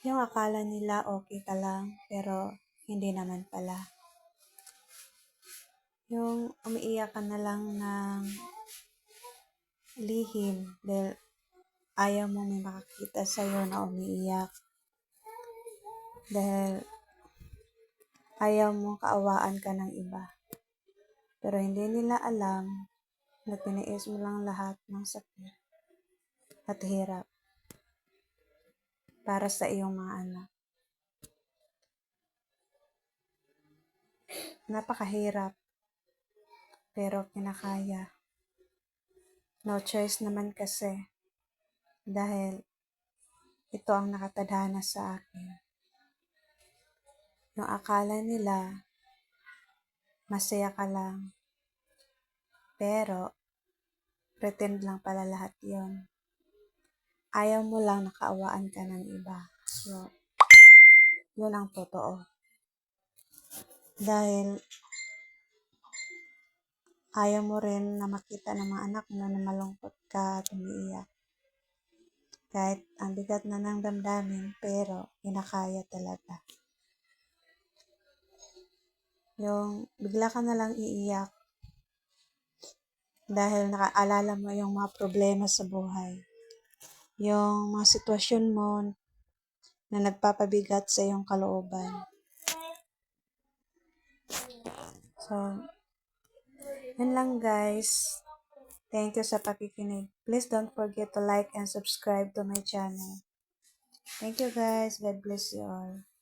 Yung akala nila okay ka lang, pero hindi naman pala. Yung umiiyak ka na lang ng lihim dahil ayaw mo may makakita sa'yo na umiiyak. Dahil ayaw mo kaawaan ka ng iba. Pero hindi nila alam na tiniis mo lang lahat ng sakit at hirap para sa iyong mga anak. Napakahirap, pero kinakaya. No choice naman kasi dahil ito ang nakatadhana sa akin. Yung akala nila masaya ka lang, pero pretend lang pala lahat yon. Ayaw mo lang nakaawaan ka ng iba. So, yun ang totoo. Dahil ayaw mo rin na makita ng mga anak mo na malungkot ka at umiiyak. Kahit ang bigat na ng damdamin, pero kinakaya talaga. Yung bigla ka na lang iiyak dahil nakaalala mo yung mga problema sa buhay. Yung mga sitwasyon mo na nagpapabigat sa iyong kalooban. So, yun lang guys. Thank you sa pakikinig. Please don't forget to like and subscribe to my channel. Thank you guys. God bless you all.